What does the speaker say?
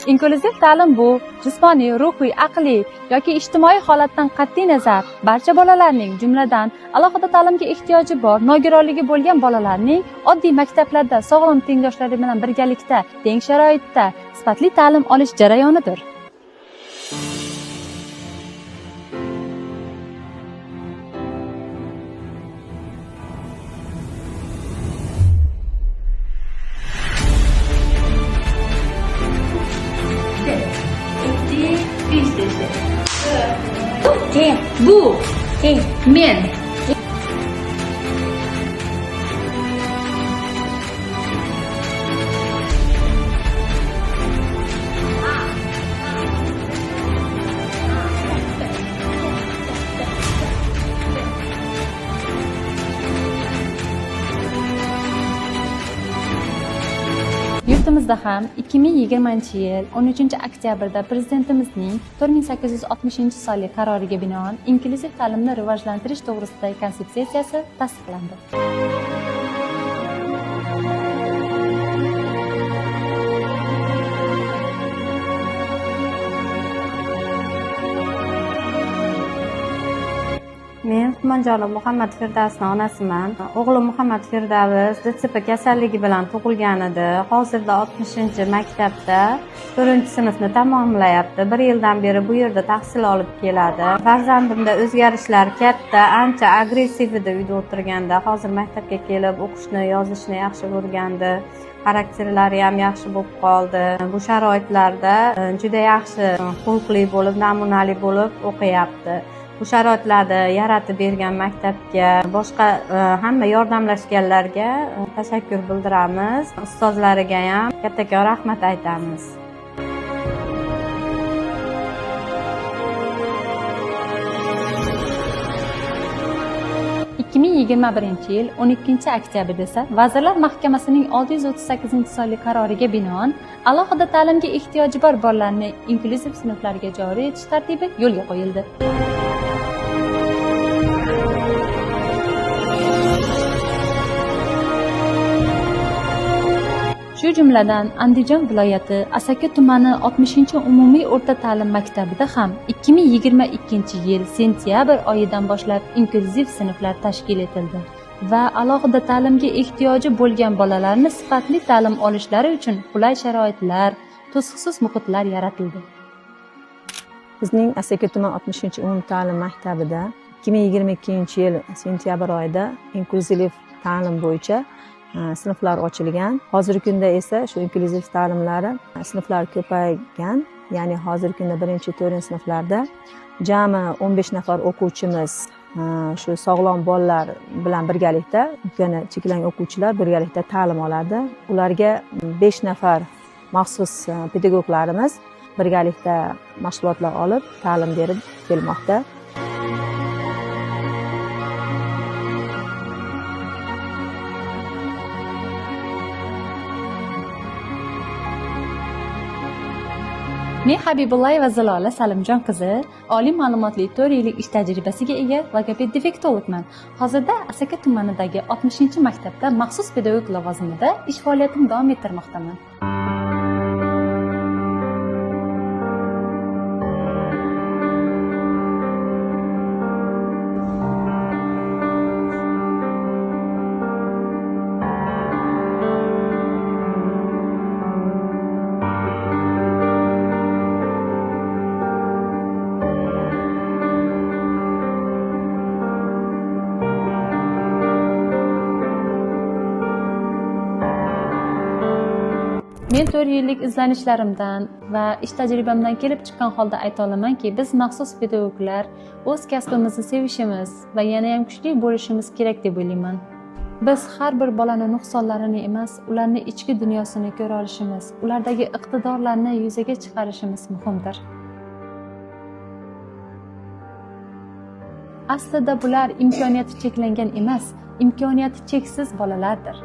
Inklyuziv ta'lim bu jismoniy, ruhiy, aqliy yoki ijtimoiy holatdan qat'iy nazar barcha bolalarning, jumladan alohida ta'limga ehtiyoji bor, nogironligi bo'lgan bolalarning oddiy maktablarda sog'lom tengdoshlari bilan birgalikda, teng sharoitda sifatli ta'lim olish jarayonidir. Bu men Yurtimizda ham 2020-yil 13-oktyabrda Prezidentimizning 4860-sonli qaroriga binoan inklyuziv ta'limni rivojlantirish to'g'risidagi konsepsiyasi tasdiqlandi. Men Xumanjonov Muhammad Firdavsning onasiman. O'g'lim Muhammad Firdavs DTP kasalligi bilan tug'ilgan edi. Hozirda 60-maktabda 4-sinfni tamomlayapti. 1 yildan beri bu yerda tahsil olib keladi. Farzandimda o'zgarishlar katta, ancha agressiv edi uyda o'tirganda. Hozir maktabga kelib o'qishni, yozishni yaxshi o'rgandi. Xarakterlari ham yaxshi bo'lib qoldi. Bu sharoitlarda juda yaxshi, xulqli bo'lib, namunali bo'lib o'qiyapti. Bu sharoitlarni yaratib bergan maktabga, boshqa hamma yordamlashganlarga tashakkur bildiramiz. Ustozlariga ham kattakon rahmat aytamiz. yil 12-oktyabrda esa Vazirlar Mahkamasining 638-sonli qaroriga binoan alohida ta'limga ehtiyoji bor bolalarni inklyuziv sinflarga joriy etish tartibi yo'lga qo'yildi. Shu jumladan Andijon viloyati Asaka tumani 60-umumiy o'rta ta'lim maktabida ham 2022-yil sentyabr oyidan boshlab inklyuziv sinflar tashkil etildi va alohida ta'limga ehtiyoji bo'lgan bolalarni sifatli ta'lim olishlari uchun qulay sharoitlar, to'siqsiz muhitlar yaratildi. Bizning Asaka tuman 60-umumiy ta'lim maktabida 2022-yil sentyabr oyida inklyuziv ta'lim bo'yicha sinflar ochilgan. Hozirgi kunda esa shu inklyuziv ta'limlari sinflar ko'paygan. Ya'ni hozirgi kunda 1-4 sinflarda jami 15 nafar o'quvchimiz shu sog'lom bolalar bilan birgalikda, imkoni cheklangan o'quvchilar birgalikda ta'lim oladi. Ularga 5 nafar maxsus pedagoglarimiz birgalikda mashg'ulotlar olib, ta'lim berib kelmoqda. Men Habibullayeva Zilola Salimjon qizi, oliy ma'lumotli 4 yillik ish tajribasiga ega logoped defektologman. Hozirda Asaka tumanidagi 60-maktabda maxsus pedagog lavozimida ish faoliyatimni davom ettirmoqdaman. Men 4 yillik izlanishlarimdan va ish tajribamdan kelib chiqqan holda ayta olamanki, biz maxsus pedagoglar o'z kasbimizni sevishimiz va yana ham kuchli bo'lishimiz kerak deb o'ylayman. Biz har bir bolani nuqsonlarini emas, ularning ichki dunyosini ko'ra olishimiz, ulardagi iqtidorlarni yuzaga chiqarishimiz muhimdir. Aslida bular imkoniyati cheklangan emas, imkoniyati cheksiz bolalardir.